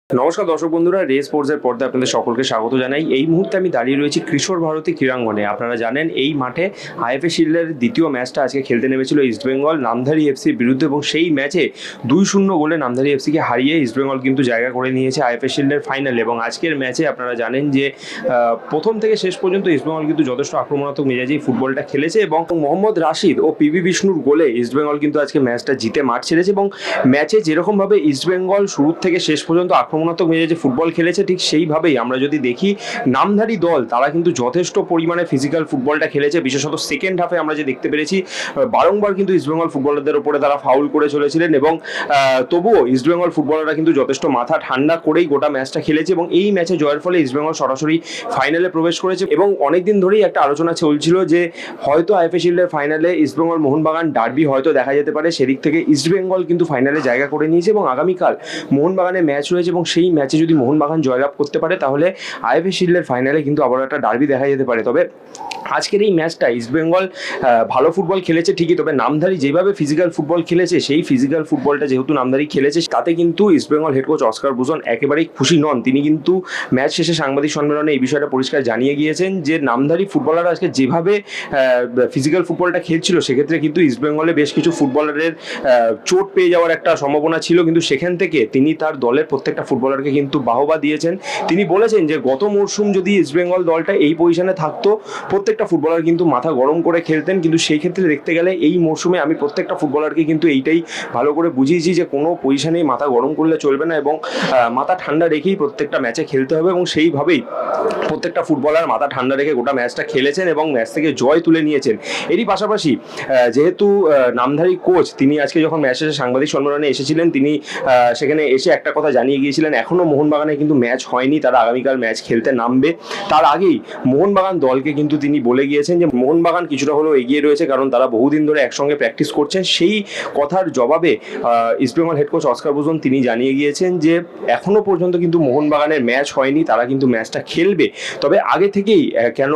নমস্কার দর্শক বন্ধুরা, রে স্পোর্টসের পর্দায় আপনাদের সকলকে স্বাগত জানাই। এই মুহূর্তে আমি দাঁড়িয়ে রয়েছি কিশোর ভারতী ক্রীড়াঙ্গনে। আপনারা জানেন এই মাঠে আইএফএ শিল্ডের দ্বিতীয় ম্যাচটা আজকে খেলতে নেমেছিল ইস্টবেঙ্গল নামধারী এফসির বিরুদ্ধে, এবং সেই ম্যাচে 2-0 গোলে নামধারী এফসিকে হারিয়ে ইস্টবেঙ্গল কিন্তু জায়গা করে নিয়েছে আইএফএ শিল্ডের ফাইনালে। এবং আজকের ম্যাচে আপনারা জানেন যে প্রথম থেকে শেষ পর্যন্ত ইস্টবেঙ্গল কিন্তু যথেষ্ট আক্রমণাত্মক মেজাজেই ফুটবলটা খেলেছে, এবং মোহাম্মদ রাশিদ ও পিভি বিষ্ণুর গোলে ইস্টবেঙ্গল কিন্তু আজকে ম্যাচটা জিতে মাঠ ছেড়েছে। এবং ম্যাচে যেরকমভাবে ইস্টবেঙ্গল শুরু থেকে শেষ পর্যন্ত আক্রমণাত্মক মেজাজে ফুটবল খেলেছে, ঠিক সেইভাবেই আমরা যদি দেখি নামধারী দল তারা কিন্তু যথেষ্ট পরিমাণে ফিজিক্যাল ফুটবলটা খেলেছে। বিশেষত সেকেন্ড হাফে আমরা যে দেখতে পেরেছি বারংবার কিন্তু ইস্টবেঙ্গল ফুটবলারদের উপরে তারা ফাউল করে চলেছিলেন, এবং তবুও ইস্টবেঙ্গল ফুটবলাররা কিন্তু যথেষ্ট মাথা ঠান্ডা করেই গোটা ম্যাচটা খেলেছে, এবং এই ম্যাচে জয়ের ফলে ইস্টবেঙ্গল সরাসরি ফাইনালে প্রবেশ করেছে। এবং অনেকদিন ধরেই একটা আলোচনা চলছিল যে হয়তো আইএফএ শিল্ডের ফাইনালে ইস্টবেঙ্গল মোহনবাগান ডার্বি হয়তো দেখা যেতে পারে। সেদিক থেকে ইস্টবেঙ্গল কিন্তু ফাইনালে জায়গা করে নিয়েছে, এবং আগামীকাল মোহনবাগানের ম্যাচ রয়েছে, এবং সেই ম্যাচে যদি মোহনবাগান জয়লাভ করতে পারে তাহলে আইএফএ শিল্ডের ফাইনালে কিন্তু আবার একটা ডার্বি দেখা যেতে পারে। তবে আজকের এই ম্যাচটা ইস্টবেঙ্গল ভালো ফুটবল খেলেছে ঠিকই, তবে নামধারী যেভাবে ফিজিক্যাল ফুটবল খেলেছে সেই ফিজিক্যাল ফুটবলটা যেহেতু নামধারী খেলেছে, তাতে কিন্তু East Bengal head coach Oscar Bruzon একেবারেই খুশি নন। তিনি কিন্তু ম্যাচ শেষে সাংবাদিক সম্মেলনে এই বিষয়টা পরিষ্কার জানিয়ে গিয়েছেন যে নামধারী ফুটবলাররা আজকে যেভাবে ফিজিক্যাল ফুটবলটা খেলছিল সেক্ষেত্রে কিন্তু ইস্টবেঙ্গলে বেশ কিছু ফুটবলারের চোট পেয়ে যাওয়ার একটা সম্ভাবনা ছিল, কিন্তু সেখান থেকে তিনি তার দলের প্রত্যেকটা ফুটবলারকে কিন্তু বাহবা দিয়েছেন। তিনি বলেছেন যে গত মরশুম যদি ইস্টবেঙ্গল দলটা এই পজিশনে থাকতো প্রত্যেকটা ফুটবলার কিন্তু মাথা গরম করে খেলতেন, কিন্তু সেই ক্ষেত্রে দেখতে গেলে এই মরশুমে আমি প্রত্যেকটা ফুটবলারকে কিন্তু এইটাই ভালো করে বুঝিয়েছি যে কোনো পজিশনেই মাথা গরম করলে চলবে না, এবং মাথা ঠান্ডা রেখেই প্রত্যেকটা ম্যাচে খেলতে হবে। এবং সেইভাবেই প্রত্যেকটা ফুটবলার মাথা ঠান্ডা রেখে গোটা ম্যাচটা খেলেছেন এবং ম্যাচ থেকে জয় তুলে নিয়েছেন। এরই পাশাপাশি যেহেতু নামধারী কোচ তিনি আজকে যখন ম্যাচ শেষে সাংবাদিক সম্মেলনে এসেছিলেন, তিনি সেখানে এসে একটা কথা জানিয়ে গিয়েছিলেন, এখনও মোহনবাগানে কিন্তু ম্যাচ হয়নি, তারা আগামীকাল ম্যাচ খেলতে নামবে। তার আগেই মোহনবাগান দলকে কিন্তু তিনি বলে গিয়েছেন যে মোহনবাগান কিছুটা হলেও এগিয়ে রয়েছে, কারণ তারা বহুদিন ধরে একসঙ্গে প্র্যাকটিস করছেন। সেই কথার জবাবে East Bengal head coach Oscar Bruzon তিনি জানিয়ে গিয়েছেন যে এখনো পর্যন্ত কিন্তু মোহনবাগানের ম্যাচ হয়নি, তারা কিন্তু ম্যাচটা খেলবে। তবে আগে থেকেই কেন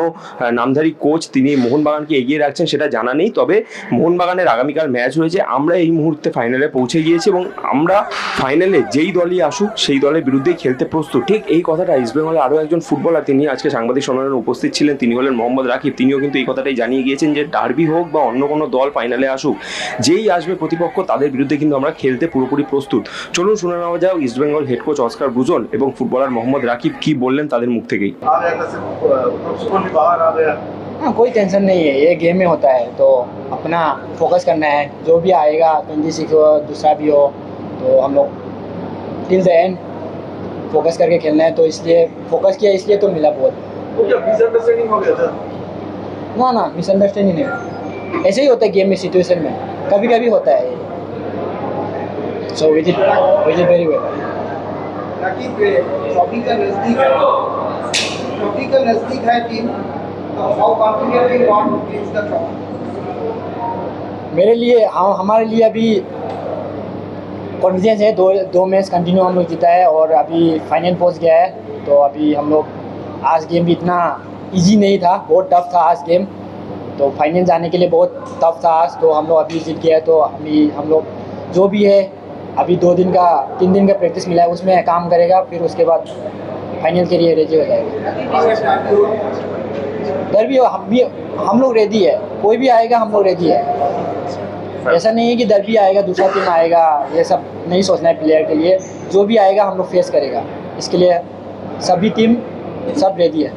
নামধারী কোচ তিনি মোহনবাগানকে এগিয়ে রাখছেন সেটা জানা নেই, তবে মোহনবাগানের আগামীকাল ম্যাচ রয়েছে। আমরা এই মুহূর্তে ফাইনালে পৌঁছে গিয়েছি, এবং আমরা ফাইনালে যেই দলই আসুক সেই দলের বিরুদ্ধেই খেলতে প্রস্তুত। ঠিক এই কথাটা ইস্টবেঙ্গলের আরও একজন ফুটবলার তিনি আজকে সাংবাদিক সম্মেলনে উপস্থিত ছিলেন, তিনি হলেন মোহাম্মদ রাকিব। তিনিও কিন্তু এই কথাটাই জানিয়ে গিয়েছেন যে ডার্বি হোক বা অন্য কোনো দল ফাইনালে আসুক, যেই আসবে প্রতিপক্ষ তাদের বিরুদ্ধে কিন্তু আমরা খেলতে পুরোপুরি প্রস্তুত। চলুন শুনে নেওয়া যাক East Bengal head coach Oscar Bruzon এবং ফুটবলার মোহাম্মদ রাকিব কি বললেন তাদের মুখ থেকেই। हाँ, कोई टेंशन नहीं है, ये गेम में होता है तो अपना फोकस करना है। जो भी आएगा 26 हो दूसरा भी हो, तो हम लोग टिल द एंड फोकस करके खेलना है। तो इसलिए फोकस किया, इसलिए तो मिला बहुत। मिसअंडरस्टैंडिंग हो गया था? ना मिसअंडरस्टैंडिंग नहीं, ऐसे ही होता है गेम में, सिचुएशन में कभी कभी होता है। So which it very well. Trophy का नजदीक है team, how confident you want to reach the trophy? मेरे लिए हमारे लिए अभी कॉन्फिडेंस है। दो मैच कंटिन्यू हम लोग जीता है और अभी फाइनल पहुंच गया है। तो अभी हम लोग आज गेम भी इतना इजी नहीं था, बहुत टफ था आज गेम। तो फाइनल जाने के लिए बहुत टफ था आज, तो हम लोग अभी जीत गया है। तो अभी हम लोग जो भी है अभी 3 दिन का प्रैक्टिस मिला है, उसमें काम करेगा, फिर उसके बाद फाइनल के लिए रेडी हो जाएगा। डर भी हो, हम लोग रेडी है, कोई भी आएगा हम लोग रेडी है। ऐसा नहीं है कि डर भी आएगा दूसरा टीम आएगा, ये सब नहीं सोचना है प्लेयर के लिए। जो भी आएगा हम लोग फेस करेगा, इसके लिए सभी टीम सब रेडी है।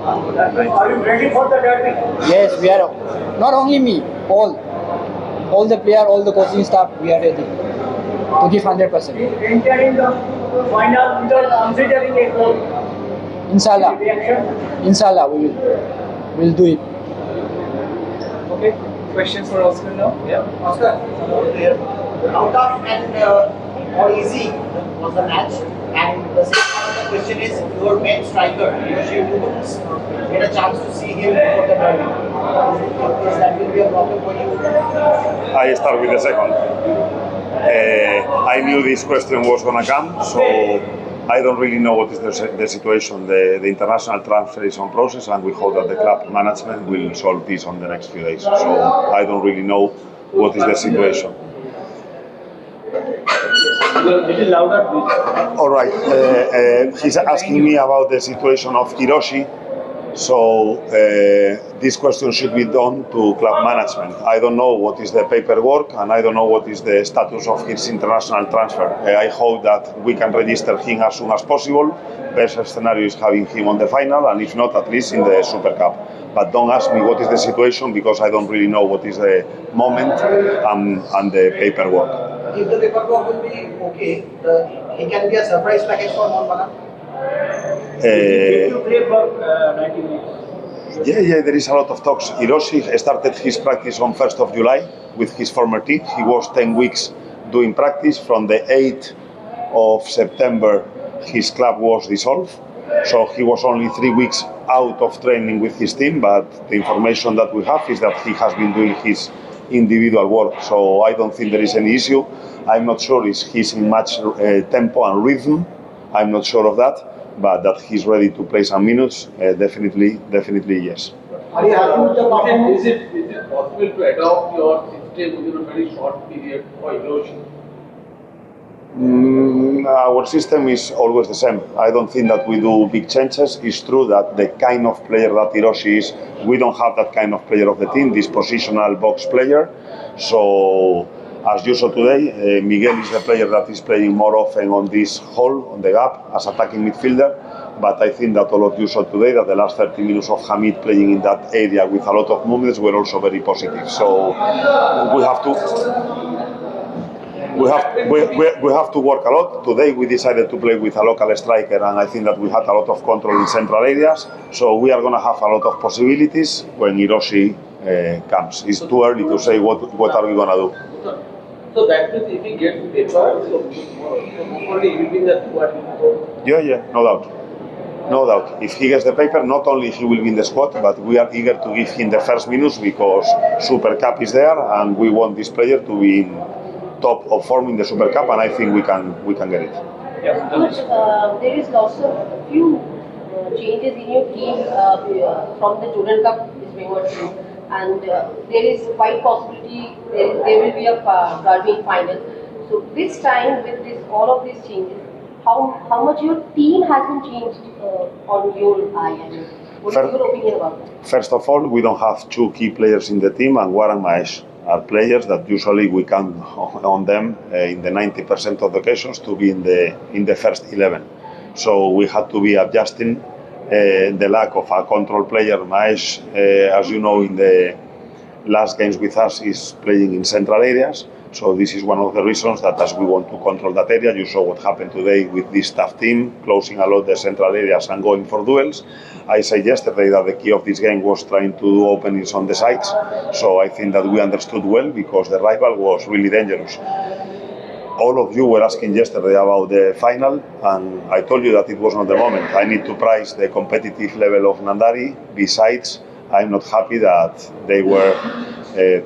Are you ready for the derby? Yes, we are. Not only me, all the player, all the coaching staff, we are ready to give 100%. Entering the final without considering a goal. Inshallah, we'll do it. Okay, questions for Oscar now? Yeah. Oscar, how tough and how easy was the match? And the second part of the question is, your main striker, Yoshi Rubens, get a chance to see him for the derby. Is that will be a problem for you? I start with the second. I knew this question was going to come, so I don't really know what is the situation. The international transfer is on process, and we hope that the club management will solve this on the next few days. So I don't really know what is the situation. Little louder, please. All right. He's asking me about the situation of Hiroshi. So this question should be done to club management. I don't know what is the paperwork and I don't know what is the status of his international transfer. I hope that we can register him as soon as possible. Best scenario is having him on the final, and if not, at least in the Super Cup. But don't ask me what is the situation, because I don't really know what is the moment and the paperwork. If the paperwork will be okay, he can be a surprise package for Mohan If you play for 90 minutes. Yeah, there is a lot of talks. Hiroshi started his practice on 1st of July with his former team. He was 10 weeks doing practice. From the 8th of September, his club was dissolved. So he was only 3 weeks out of training with his team, but the information that we have is that he has been doing his individual work. So I don't think there is any issue. I'm not sure if he's in match tempo and rhythm. I'm not sure of that. But that he's ready to play some minutes, definitely yes. Are you happy with the performance? Is it possible to adopt your system within a very short period for Hiroshi? Our system is always the same. I don't think that we do big changes. It's true that the kind of player that Hiroshi is, we don't have that kind of player of the team, this positional box player. So, as you saw today, Miguel is the player that is playing more often on this hole, on the gap, as attacking midfielder. But I think that all of you saw today that the last 30 minutes of Hamid playing in that area with a lot of movements were also very positive. So we have to work a lot. Today we decided to play with a local striker, and I think that we had a lot of control in central areas. So we are going to have a lot of possibilities when Hiroshi comes. It's too early to say what are we going to do. So that means if he gets paper, so hopefully he will be in the squad. Yeah, no doubt. If he gets the paper, not only he will be in the squad, but we are eager to give him the first minutes because Super Cup is there, and we want this player to be in top of form in the Super Cup, and I think we can get it. Coach, there is also a few changes in your team from the Jordan Cup is Bengal team, and there is quite possibility there will be a derby final. So this time with all of these changes, how much your team has been changed on your eye? I mean, what is your opinion about that? First of all, we don't have two key players in the team, and War and Maesh are players that usually we count on them in the 90% of the occasions to be in the first 11. So we had to be adjusting the lack of a control player. Maesh, as you know, in the last games with us is playing in central areas. So this is one of the reasons that as we want to control that area, you saw what happened today with this tough team, closing a lot the central areas and going for duels. I said yesterday that the key of this game was trying to do openings on the sides. So I think that we understood well because the rival was really dangerous. All of you were asking yesterday about the final, and I told you that it was not the moment. I need to price the competitive level of Nandari. Besides, I'm not happy that they were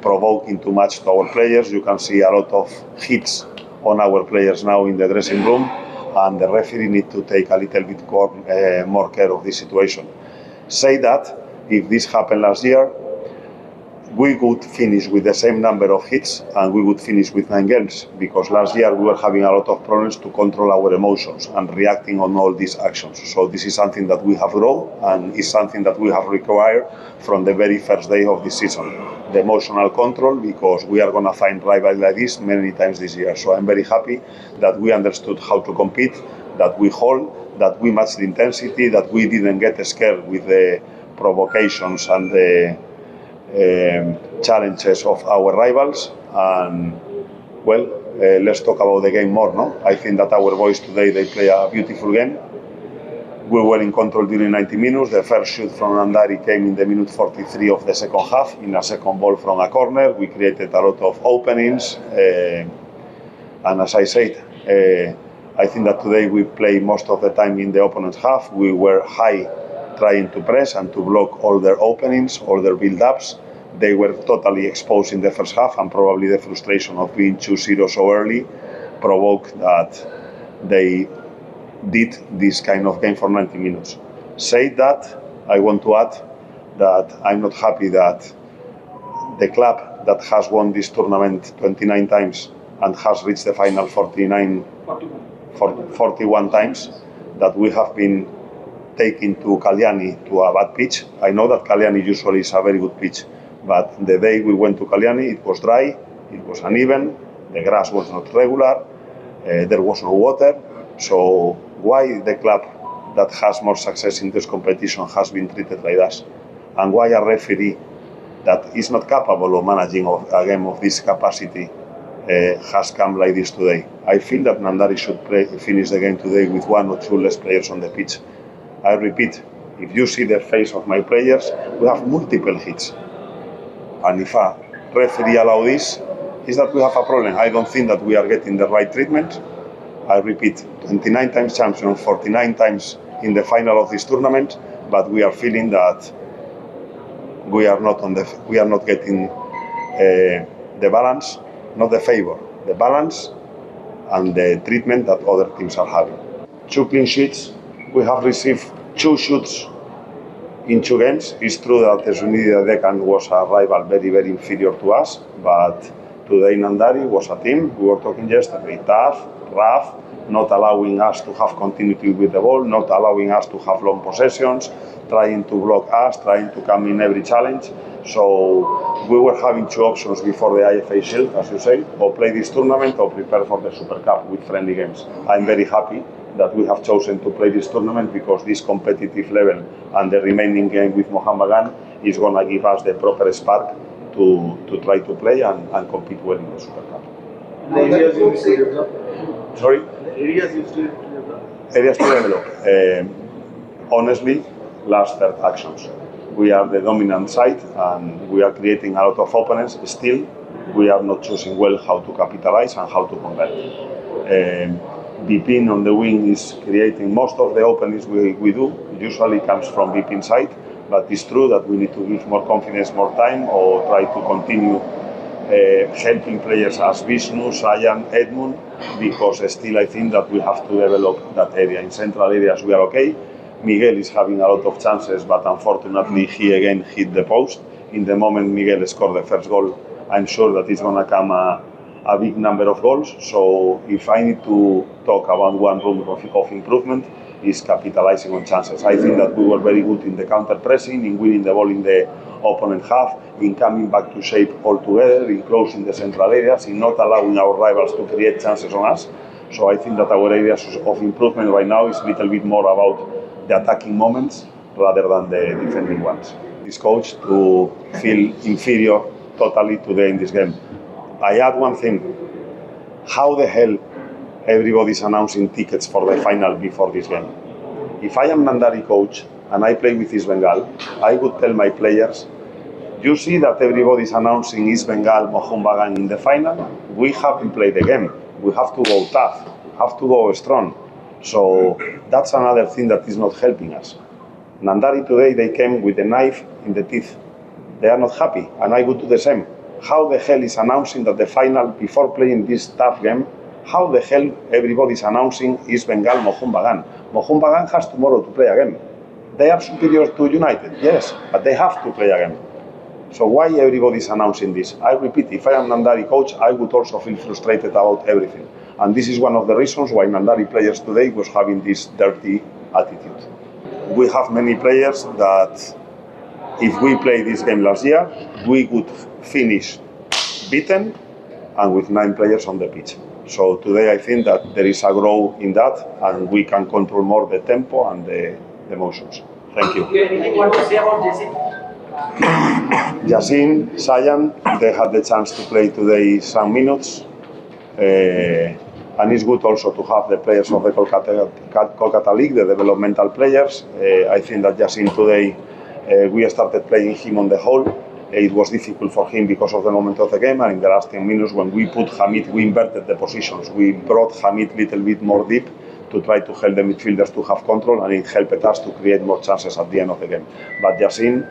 provoking too much to our players. You can see a lot of hits on our players now in the dressing room, and the referee need to take a little bit more care of this situation. Say that, if this happened last year, we would finish with the same number of hits and we would finish with 9 games, because last year we were having a lot of problems to control our emotions and reacting on all these actions. So this is something that we have grown, and is something that we have required from the very first day of this season. The emotional control, because we are going to find rivals like this many times this year. So I'm very happy that we understood how to compete, that we hold, that we matched the intensity, that we didn't get scared with the provocations and the challenges of our rivals. And well, let's talk about the game more. No, I think that our boys today, they play a beautiful game. We were in control during 90 minutes. The first shoot from Nandari came in the minute 43 of the second half, in a second ball from a corner. We created a lot of openings, and as I said, I think that today we played most of the time in the opponent's half. We were high, trying to press and to block all their openings, all their build-ups. They were totally exposed in the first half, and probably the frustration of being 2-0 so early provoked that they did this kind of game for 90 minutes. Say that, I want to add that I'm not happy that the club that has won this tournament 29 times and has reached the final 41 times, that we have been taken to Kalyani to a bad pitch. I know that Kalyani usually is a very good pitch, but the day we went to Kalyani, it was dry, it was uneven, the grass was not regular, there was no water. So why the club that has more success in this competition has been treated like that? And why a referee that is not capable of managing a game of this capacity has come like this today? I feel that Nandari should finish the game today with 1 or 2 less players on the pitch. I repeat, if you see the face of my players, we have multiple hits. And if a referee allows this, is that we have a problem. I don't think that we are getting the right treatment. I repeat, 29 times champion, 49 times in the final of this tournament, but we are feeling that we are not getting the balance, not the favor, the balance and the treatment that other teams are having. 2 clean sheets. We have received 2 shoots in 2 games. It's true that Zunidi Decan was a rival very, very inferior to us, but today Nandari was a team. We were talking yesterday, tough, rough, not allowing us to have continuity with the ball, not allowing us to have long possessions, trying to block us, trying to come in every challenge. So we were having 2 options before the IFA Shield, as you say, or play this tournament or prepare for the Super Cup with friendly games. I'm very happy that we have chosen to play this tournament because this competitive level and the remaining game with Mohan Bagan is going to give us the proper spark to try to play and compete well in the Super Cup. The areas you need to develop. Sorry? The areas you still need to develop. Areas to develop. Honestly, last third actions. We are the dominant side and we are creating a lot of opponents. Still, we are not choosing well how to capitalize and how to convert. Bipin on the wing is creating most of the openings we do. Usually comes from Bipin side, but it's true that we need to give more confidence, more time, or try to continue helping players as Vishnu, Sayan, Edmund, because still I think that we have to develop that area. In central areas we are okay. Miguel is having a lot of chances, but unfortunately he again hit the post. In the moment Miguel scored the first goal, I'm sure that it's going to come a big number of goals. So if I need to talk about one room of improvement, is capitalizing on chances. I think that we were very good in the counter pressing, in winning the ball in the opponent half, in coming back to shape altogether, in closing the central areas, in not allowing our rivals to create chances on us. So I think that our areas of improvement right now is a little bit more about the attacking moments rather than the defending ones. This coach to feel inferior totally today in this game. I add one thing. How the hell everybody's announcing tickets for the final before this game? If I am Nandari coach and I play with East Bengal, I would tell my players, you see that everybody's announcing East Bengal, Mohun Bagan in the final? We haven't played the game. We have to go tough. We have to go strong. So that's another thing that is not helping us. Nandari today, they came with a knife in the teeth. They are not happy, and I would do the same. How the hell is announcing that the final, before playing this tough game, how the hell everybody's announcing East Bengal, Mohun Bagan? Mohun Bagan has tomorrow to play again. They are superior to United, yes, but they have to play again. So why everybody's announcing this? I repeat, if I am Nandari coach, I would also feel frustrated about everything. And this is one of the reasons why Nandari players today was having this dirty attitude. We have many players that, if we played this game last year, we would finish beaten and with 9 players on the pitch. So today I think that there is a growth in that and we can control more the tempo and the emotions. Thank you. Anything you want to say about Jason? Yasin, Sayan, they had the chance to play today some minutes. And it's good also to have the players of the Kolkata League, the developmental players. I think that Yasin today, we started playing him on the whole. It was difficult for him because of the moment of the game, and in the last 10 minutes when we put Hamid, we inverted the positions. We brought Hamid a little bit more deep to try to help the midfielders to have control, and it helped us to create more chances at the end of the game. But Yasin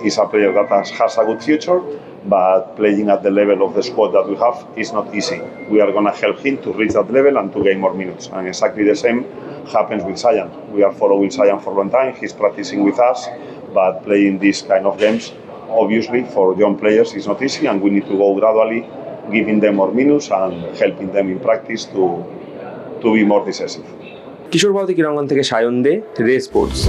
is a player that has a good future, but playing at the level of the squad that we have is not easy. We are going to help him to reach that level and to gain more minutes. And exactly the same happens with Sayan. We are following Sayan for a long time. He's practicing with us, but playing these kind of games, obviously, for young players is not easy, and we need to go gradually giving them more minutes and helping them in practice to be more decisive. কিশোর ভারতী ক্রীড়াঙ্গন থেকে সায়ন দে, রে sports.